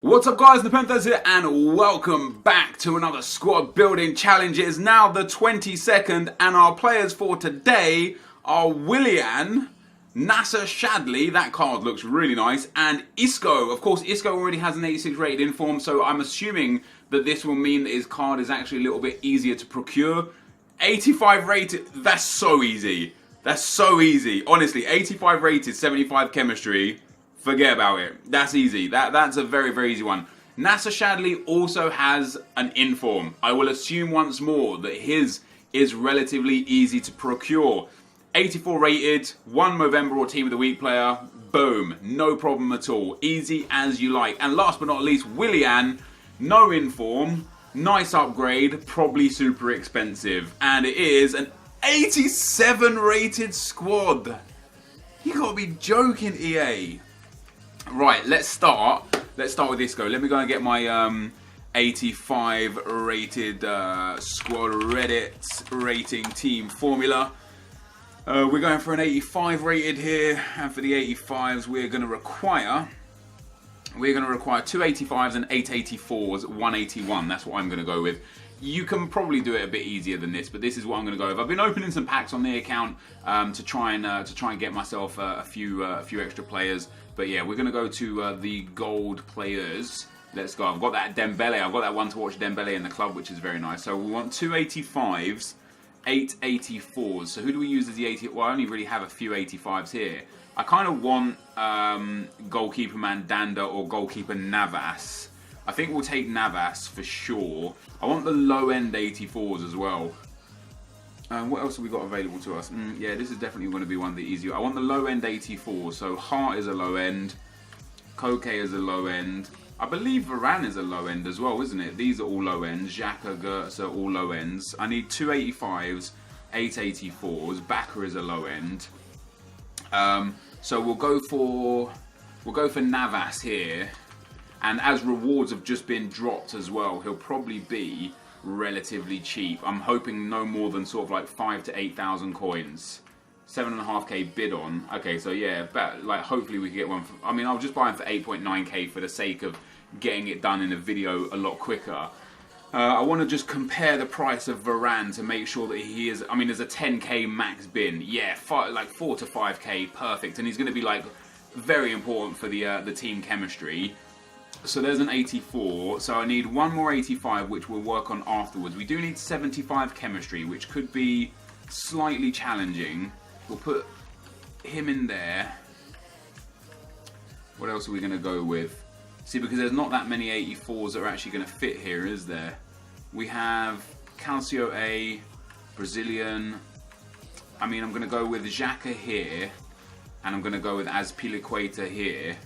What's up guys, NepentheZ here and welcome back to another squad building challenge. It is now the 22nd and our players for today are Willian, Shadley, that card looks really nice, and Isco. Of course, Isco already has an 86 rated inform, so I'm assuming that this will mean that his card is actually a little bit easier to procure. 85 rated, that's so easy. That's so easy. Honestly, 85 rated, 75 chemistry. Forget about it. That's easy. That's a very, very easy one. Shadley also has an inform. I will assume once more that his is relatively easy to procure. 84 rated, 1 Movember or Team of the Week player. Boom. No problem at all. Easy as you like. And last but not least, Willian. No inform. Nice upgrade. Probably super expensive. And it is an 87 rated squad. You gotta be joking, EA. Right, let's start with Isco. Let me go and get my 85 rated squad Reddit rating team formula. We're going for an 85 rated here, and for the 85s we're going to require 2 85s and 8 84s, 181. That's what I'm going to go with. You can probably do it a bit easier than this, but this is what I'm going to go with. I've been opening some packs on the account to try and get myself a few extra players. But yeah, we're going to go to the gold players. Let's go. I've got that Dembele. I've got that one to watch Dembele in the club, which is very nice. So we want 2 85s, 8 84s. So who do we use as the 80? Well, I only really have a few 85s here. I kind of want goalkeeper Mandanda or goalkeeper Navas. I think we'll take Navas for sure. I want the low-end 84s as well. What else have we got available to us? Yeah, this is definitely going to be one of the easier. I want the low-end 84s. So Hart is a low-end. Koke is a low-end. I believe Varane is a low-end as well, isn't it? These are all low-ends. Xhaka, Gertz are all low-ends. I need 2 85s, 8 84s. Baka is a low-end. So we'll go for Navas here. And as rewards have just been dropped as well, he'll probably be relatively cheap. I'm hoping no more than sort of like 5,000 to 8,000 coins. 7.5k bid on. Okay, so yeah, like hopefully we can get one. I mean, I'll just buy him for 8.9k for the sake of getting it done in a video a lot quicker. I want to just compare the price of Varane to make sure that he is. I mean, there's a 10k max bin. Yeah, like 4 to 5k, perfect. And he's going to be like very important for the team chemistry. So there's an 84, so I need one more 85 which we'll work on afterwards. We do need 75 chemistry, which could be slightly challenging. We'll put him in there. What else are we going to go with? See, because there's not that many 84s that are actually going to fit here, is there? We have Calcio A, Brazilian. I mean, I'm going to go with Xhaka here, and I'm going to go with Azpilicueta here.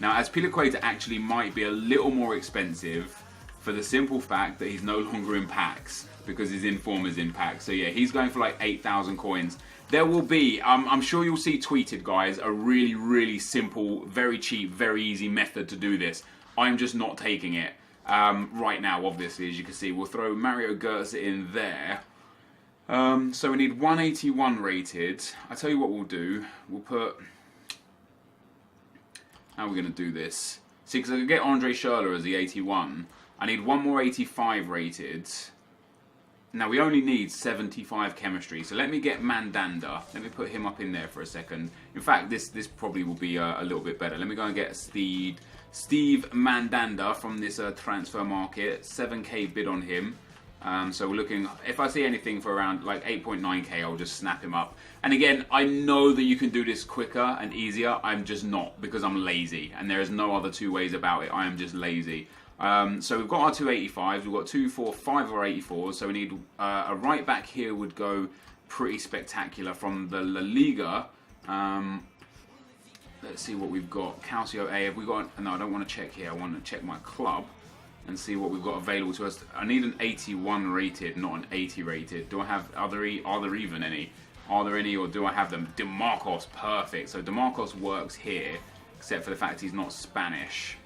Now, Azpilicueta actually might be a little more expensive for the simple fact that he's no longer in packs because his inform is in packs. So yeah, he's going for like 8,000 coins. There will be, I'm sure you'll see tweeted, guys, a really, really simple, very cheap, very easy method to do this. I'm just not taking it right now, obviously, as you can see. We'll throw Mario Götze in there. So we need 181 rated. I tell you what we'll do. We'll put... How are we going to do this? See, because I can get Andre Schürrle as the 81. I need one more 85 rated. Now, we only need 75 chemistry. So let me get Mandanda. Let me put him up in there for a second. In fact, this probably will be a little bit better. Let me go and get Steve Mandanda from this transfer market. 7k bid on him. So we're looking, if I see anything for around like 8.9k, I'll just snap him up. And again, I know that you can do this quicker and easier. I'm just not, because I'm lazy. And there is no other two ways about it. I am just lazy. So we've got our 2 85s. We've got 2, 4, 5 or 84s. So we need a right back here would go pretty spectacular from the La Liga. Let's see what we've got. Calcio A. Have we got? No, I don't want to check here. I want to check my club and see what we've got available to us. I need an 81 rated, not an 80 rated. Do I have, are there even any? Are there any, or do I have them? DeMarcos, perfect. So DeMarcos works here, except for the fact he's not Spanish.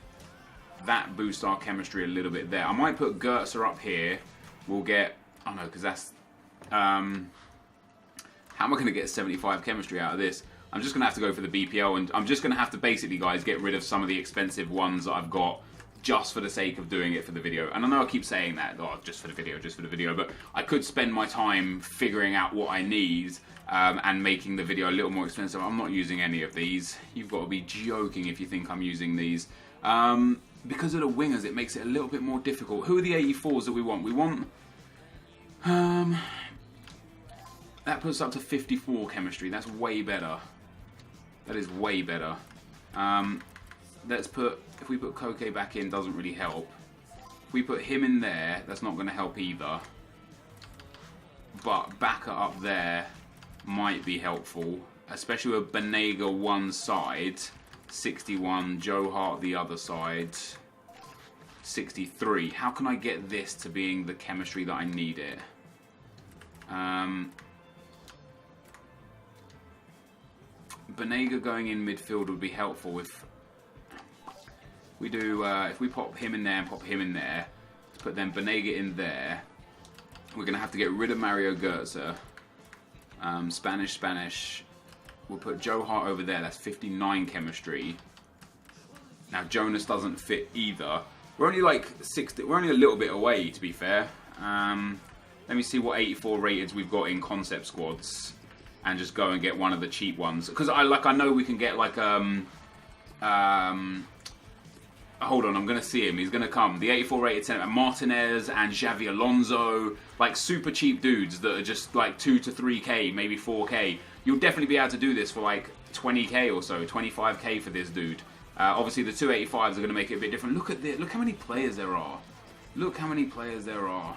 That boosts our chemistry a little bit there. I might put Gertz up here. We'll get, oh no, because that's, how am I going to get 75 chemistry out of this? I'm just going to have to go for the BPL, and I'm just going to have to basically, guys, get rid of some of the expensive ones that I've got just for the sake of doing it for the video. And I know I keep saying that, oh, just for the video, but I could spend my time figuring out what I need and making the video a little more expensive. I'm not using any of these. You've got to be joking if you think I'm using these. Because of the wingers, it makes it a little bit more difficult. Who are the 84s that we want? We want... that puts us up to 54 chemistry. That's way better. That is way better. Let's put... If we put Koke back in, doesn't really help. If we put him in there, that's not going to help either. But Baka up there might be helpful. Especially with Banega one side, 61. Joe Hart the other side, 63. How can I get this to being the chemistry that I need it? Banega going in midfield would be helpful if we do. If we pop him in there and pop him in there, let's put then Banega in there. We're gonna have to get rid of Mario Götze. Spanish. We'll put Joe Hart over there. That's 59 chemistry. Now Jonas doesn't fit either. We're only like 60. We're only a little bit away, to be fair. Let me see what 84 rateds we've got in concept squads, and just go and get one of the cheap ones. Because I know we can get like hold on, I'm gonna see him. He's gonna come. The 84 rated centre Martinez and Xavi Alonso, like super cheap dudes that are just like 2 to 3k, maybe 4k. You'll definitely be able to do this for like 20k or so, 25k for this dude. Obviously the 285s are gonna make it a bit different. Look at this. Look how many players there are. Look how many players there are.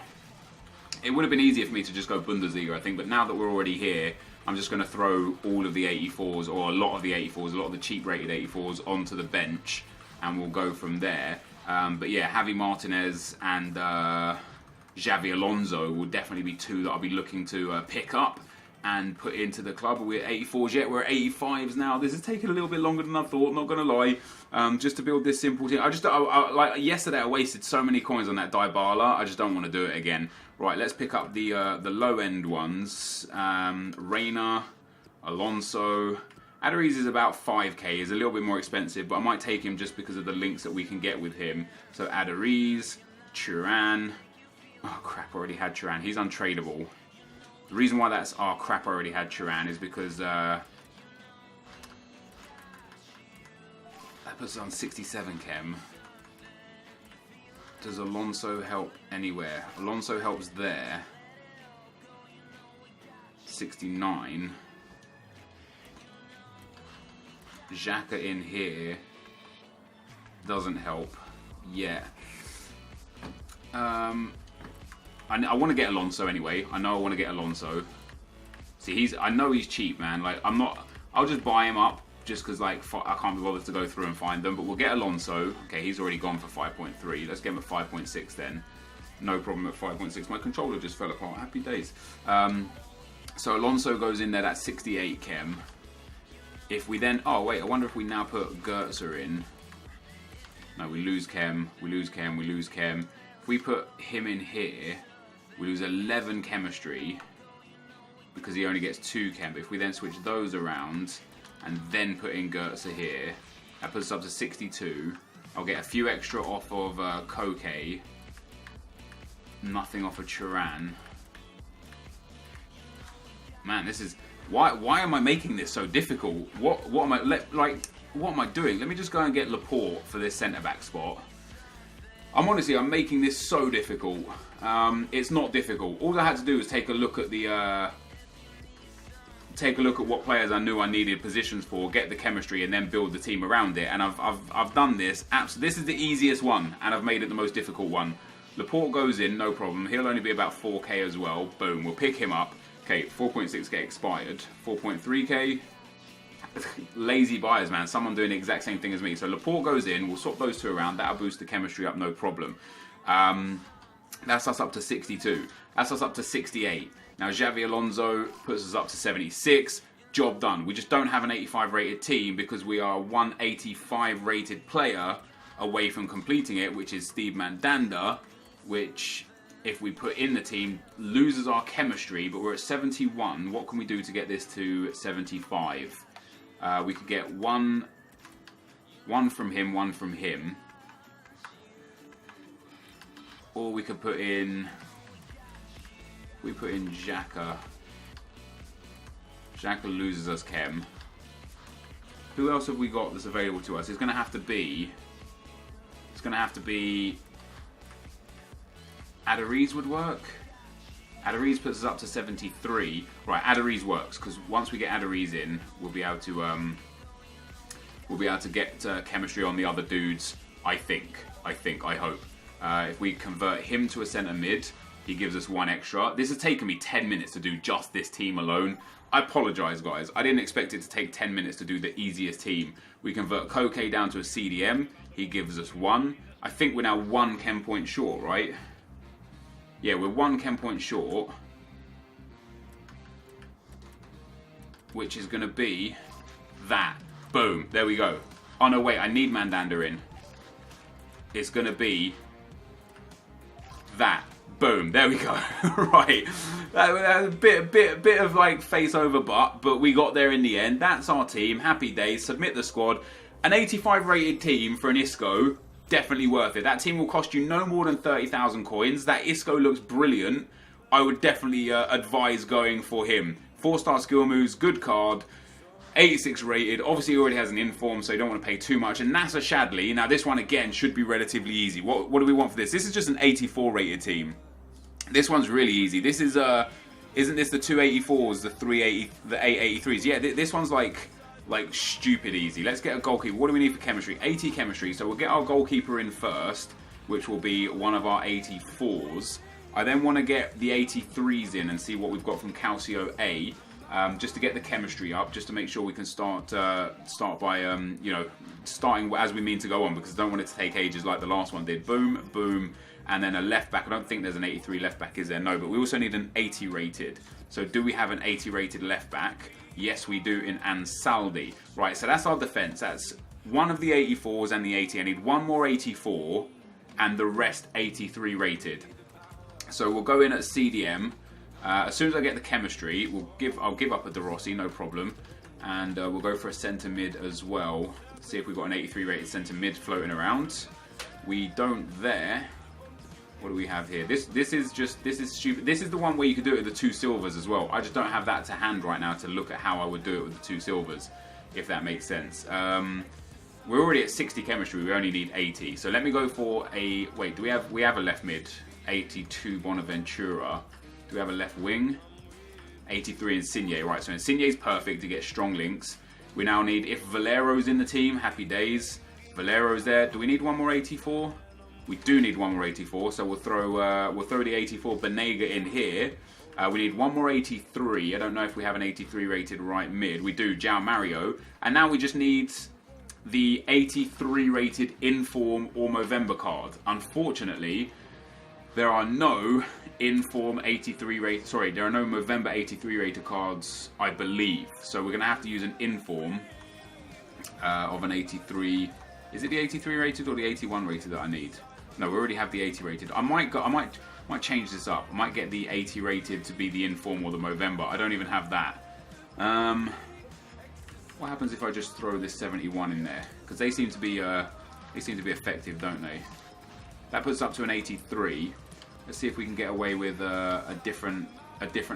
It would have been easier for me to just go Bundesliga, I think, but now that we're already here, I'm just going to throw all of the 84s, or a lot of the 84s, a lot of the cheap rated 84s onto the bench, and we'll go from there. But yeah, Javi Martinez and Xavi Alonso will definitely be two that I'll be looking to pick up and put into the club. We're at 84s yet, we're at 85s now. This is taking a little bit longer than I thought, not going to lie. Just to build this simple team. Like yesterday I wasted so many coins on that Dybala, I just don't want to do it again. Right, let's pick up the low end ones. Reina, Alonso. Adariz is about 5k, is a little bit more expensive, but I might take him just because of the links that we can get with him. So Adariz, Turan. Oh crap, I already had Turan. He's untradeable. The reason why that's, oh crap, I already had Turan is because that puts us on 67 chem. Does Alonso help anywhere? Alonso helps there. 69. Xhaka in here doesn't help yet. I want to get Alonso anyway. I know I want to get Alonso. See, I know he's cheap, man. Like, I'll just buy him up just because, like, I can't be bothered to go through and find them. But we'll get Alonso. Okay, he's already gone for 5.3. Let's get him at 5.6 then. No problem at 5.6. My controller just fell apart. Happy days. So Alonso goes in there. That's 68 chem. If we then... Oh, wait. I wonder if we now put Götze in. No, we lose chem. We lose chem. We lose chem. If we put him in here, we lose 11 chemistry because he only gets 2 chem. But if we then switch those around and then put in Götze here, that puts us up to 62. I'll get a few extra off of Koke. Nothing off of Turan. Man, this is... Why am I making this so difficult? What am I doing? Let me just go and get Laporte for this centre-back spot. I'm making this so difficult. It's not difficult. All I had to do was take a look at the... take a look at what players I knew I needed positions for, get the chemistry, and then build the team around it. And I've done this. This is the easiest one, and I've made it the most difficult one. Laporte goes in, no problem. He'll only be about 4k as well. Boom, we'll pick him up. Okay, 4.6k expired. 4.3k. Lazy buyers, man. Someone doing the exact same thing as me. So Laporte goes in. We'll swap those two around. That'll boost the chemistry up, no problem. That's us up to 62. That's us up to 68. Now Xavi Alonso puts us up to 76. Job done. We just don't have an 85 rated team because we are 185 rated player away from completing it, which is Steve Mandanda, which, if we put in the team, loses our chemistry, but we're at 71. What can we do to get this to 75? We could get one from him, one from him. Or we could put in... We put in Xhaka. Xhaka loses us Chem. Who else have we got that's available to us? It's going to have to be... It's going to have to be... Adariz would work. Adariz puts us up to 73. Right, Adariz works, because once we get Adariz in, we'll be able to get chemistry on the other dudes. I hope. If we convert him to a centre mid, he gives us 1 extra. This has taken me 10 minutes to do just this team alone. I apologise, guys. I didn't expect it to take 10 minutes to do the easiest team. We convert Koke down to a CDM. He gives us 1. I think we're now 1 chem point short, right? Yeah, we're 1 chem point short. Which is going to be that. Boom. There we go. Oh, no, wait. I need Mandanda in. It's going to be that. Boom. There we go. Right. A bit of like face over butt, but we got there in the end. That's our team. Happy days. Submit the squad. An 85 rated team for an Isco. Definitely worth it. That team will cost you no more than 30,000 coins. That Isco looks brilliant. I would definitely advise going for him. 4-star skill moves, good card, 86 rated. Obviously he already has an inform, so you don't want to pay too much. And NASA Shadley. Now this one again should be relatively easy. What do we want for this? This is just an 84 rated team. This one's really easy. This is isn't this the 284s, the 380, the 883s? Yeah, this one's like stupid easy. Let's get a goalkeeper. What do we need for chemistry? 80 chemistry. So we'll get our goalkeeper in first, which will be one of our 84s. I then want to get the 83s in and see what we've got from Calcio A, just to get the chemistry up, just to make sure we can start by you know, starting as we mean to go on, because I don't want it to take ages like the last one did. Boom, boom, and then a left back. I don't think there's an 83 left back, is there? No, but we also need an 80 rated. So do we have an 80 rated left back? Yes, we do in Ansaldi. Right, so that's our defence. That's one of the 84s and the 80. I need one more 84 and the rest 83 rated. So we'll go in at CDM. As soon as I get the chemistry, I'll give up a De Rossi, no problem. And we'll go for a centre mid as well. See if we've got an 83 rated centre mid floating around. We don't there. What do we have here? This is stupid. This is the one where you could do it with the 2 silvers as well. I just don't have that to hand right now to look at how I would do it with the 2 silvers, if that makes sense. We're already at 60 chemistry. We only need 80. So let me go for a... Wait, do we have a left mid? 82 Bonaventura. Do we have a left wing? 83 Insigne. Right, so Insigne's perfect to get strong links. We now need... If Valero's in the team, happy days. Valero's there. Do we need one more 84? We do need one more 84, so we'll throw the 84 Benega in here. We need one more 83. I don't know if we have an 83 rated right mid. We do, João Mario. And now we just need the 83 rated Inform or Movember card. Unfortunately, there are no Inform 83 rated... Sorry, there are no Movember 83 rated cards, I believe. So we're going to have to use an Inform of an 83... Is it the 83 rated or the 81 rated that I need? No, we already have the 80 rated. I might change this up. I might get the 80 rated to be the Inform or the Movember. I don't even have that. What happens if I just throw this 71 in there? Because they seem to be effective, don't they? That puts us up to an 83. Let's see if we can get away with a different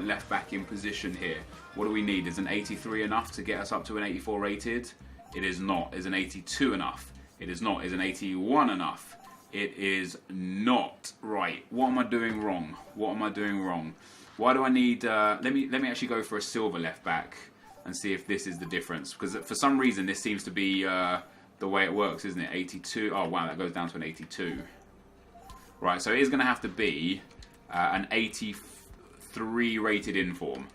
left back in position here. What do we need? Is an 83 enough to get us up to an 84 rated? It is not. Is an 82 enough? It is not. Is an 81 enough? It is not. Right. What am I doing wrong? What am I doing wrong? Why do I need... let me actually go for a silver left back and see if this is the difference. Because for some reason this seems to be the way it works, isn't it? 82. Oh, wow. That goes down to an 82. Right. So it is going to have to be an 83 rated Inform.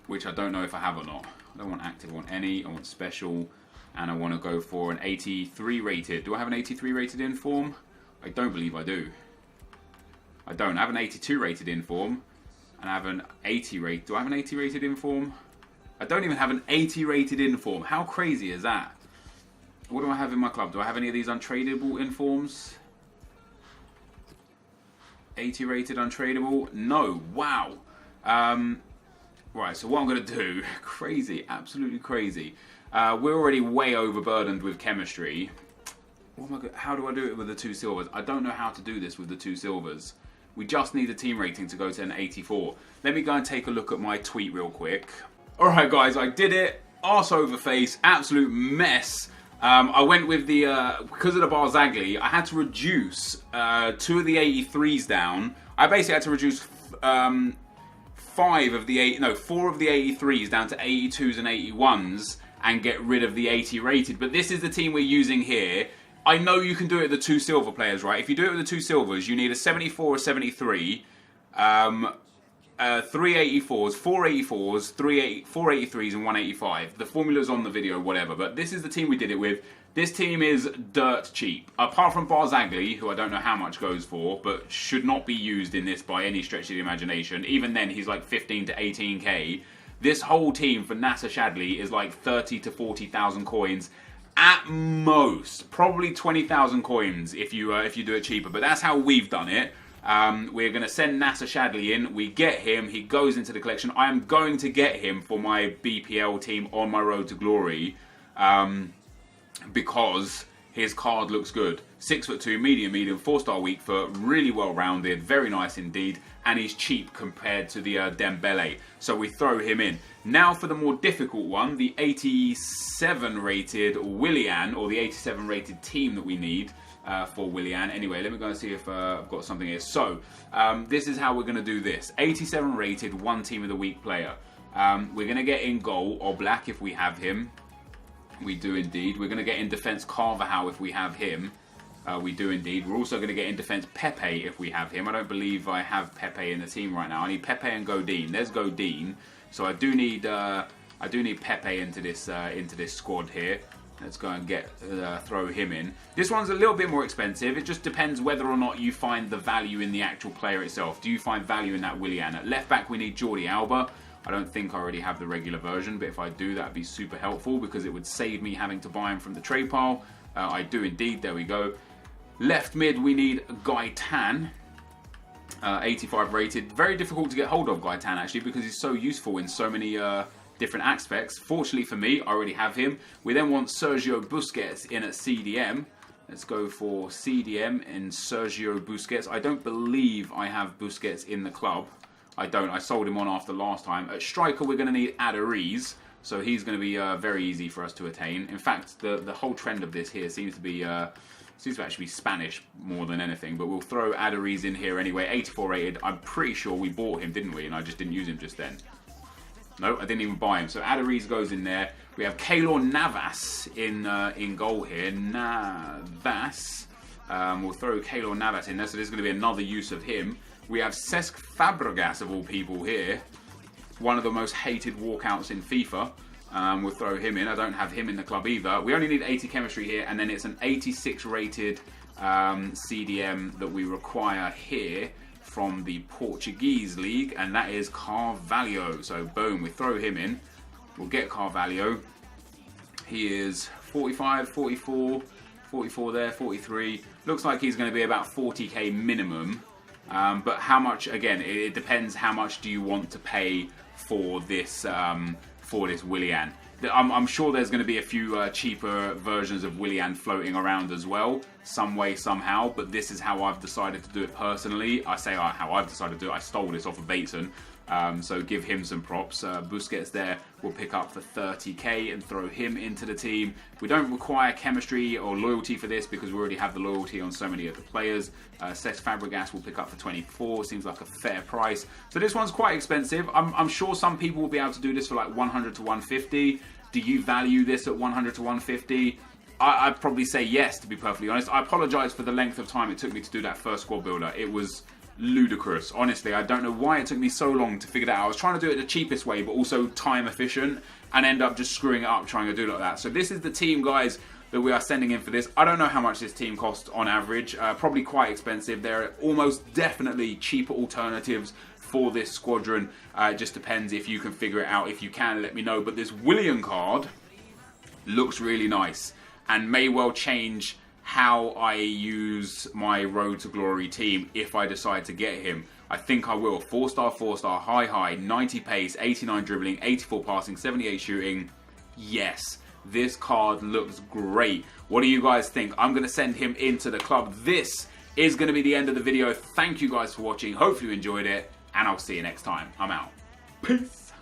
Which I don't know if I have or not. I don't want active, I want any, I want special, and I want to go for an 83 rated. Do I have an 83 rated Inform? I don't believe I do. I don't. I have an 82 rated Inform, and I have an 80 rated. Do I have an 80 rated Inform? I don't even have an 80 rated Inform. How crazy is that? What do I have in my club? Do I have any of these untradeable Informs? 80 rated untradeable? No. Wow. Right, so what I'm going to do, crazy, absolutely crazy. We're already way overburdened with chemistry. How do I do it with the 2 silvers? I don't know how to do this with the 2 silvers. We just need a team rating to go to an 84. Let me go and take a look at my tweet real quick. Alright guys, I did it. Arse over face, absolute mess. I went with the, because of the Barzagli, I had to reduce 2 of the 83s down. I basically had to reduce 4 of the 83s down to 82s and 81s and get rid of the 80 rated. But this is the team we're using here. I know you can do it with the 2 silver players, right? If you do it with the 2 silvers, you need a 74, a 73, 3 84s, 4 84s, 4 83s, and 185. The formula's on the video, whatever. But this is the team we did it with. This team is dirt cheap. Apart from Barzagli, who I don't know how much goes for, but should not be used in this by any stretch of the imagination. Even then, he's like 15 to 18k. This whole team for Nasser Shadley is like 30 to 40,000 coins. At most, probably 20,000 coins if you do it cheaper. But that's how we've done it. We're going to send Nasser Shadley in. We get him. He goes into the collection. I am going to get him for my BPL team on my road to glory because his card looks good. 6'2", medium, 4-star weak foot, really well rounded, very nice indeed, and he's cheap compared to the Dembele. So we throw him in. Now for the more difficult one, the 87 rated Willian, or the 87 rated team that we need for Willian. Anyway, let me go and see if I've got something here. So this is how we're going to do this. 87 rated, 1 team of the week player. We're going to get in goal Oblak if we have him. We do indeed. We're going to get in defence Carvajal if we have him. We do indeed. We're also going to get in defence Pepe if we have him. I don't believe I have Pepe in the team right now. I need Pepe and Godin. There's Godin. So I do need Pepe into this squad here. Let's go and throw him in. This one's a little bit more expensive. It just depends whether or not you find the value in the actual player itself. Do you find value in that Willian? At left back we need Jordi Alba. I don't think I already have the regular version, but if I do, that'd be super helpful because it would save me having to buy him from the trade pile. I do indeed. There we go. Left mid, we need Gaetan, 85 rated. Very difficult to get hold of Gaetan actually because he's so useful in so many different aspects. Fortunately for me, I already have him. We then want Sergio Busquets in at CDM. Let's go for CDM in Sergio Busquets. I don't believe I have Busquets in the club. I don't. I sold him on after last time. At striker, we're going to need Adariz. So he's going to be very easy for us to attain. In fact, the whole trend of this here seems to actually be Spanish more than anything. But we'll throw Adariz in here anyway. 84 rated. I'm pretty sure we bought him, didn't we? And I just didn't use him just then. No, I didn't even buy him. So Adariz goes in there. We have Keylor Navas in goal here. Navas. We'll throw Keylor Navas in there. So there's going to be another use of him. We have Cesc Fabregas, of all people, here. One of the most hated walkouts in FIFA. We'll throw him in. I don't have him in the club either. We only need 80 chemistry here, and then it's an 86 rated CDM that we require here from the Portuguese league, and that is Carvalho. So boom, we throw him in. We'll get Carvalho. He is 45, 44, 44 there, 43. Looks like he's going to be about 40k minimum. But how much, again, it depends how much do you want to pay for this Willian. I'm sure there's going to be a few cheaper versions of Willian floating around as well, some way, somehow, but this is how I've decided to do it personally. I say how I've decided to do it. I stole this off of Bateson, so give him some props. Busquets there we'll pick up for 30k and throw him into the team. We don't require chemistry or loyalty for this because we already have the loyalty on so many of the players. Cesc Fabregas will pick up for 24, seems like a fair price. So this one's quite expensive. I'm sure some people will be able to do this for like 100 to 150. Do you value this at 100 to 150? I'd probably say yes, to be perfectly honest. I apologise for the length of time it took me to do that first squad builder. It was ludicrous. Honestly, I don't know why it took me so long to figure that out. I was trying to do it the cheapest way, but also time efficient, and end up just screwing it up trying to do it like that. So this is the team, guys, that we are sending in for this. I don't know how much this team costs on average. Probably quite expensive. There are almost definitely cheaper alternatives for this squadron. It just depends if you can figure it out. If you can, let me know. But this Willian card looks really nice and may well change how I use my Road to Glory team if I decide to get him. I think I will. 4-star, high, 90 pace, 89 dribbling, 84 passing, 78 shooting. Yes, This card looks great. What do you guys think? I'm going to send him into the club. This is going to be the end of the video. Thank you guys for watching. Hopefully you enjoyed it, and I'll see you next time. I'm out. Peace.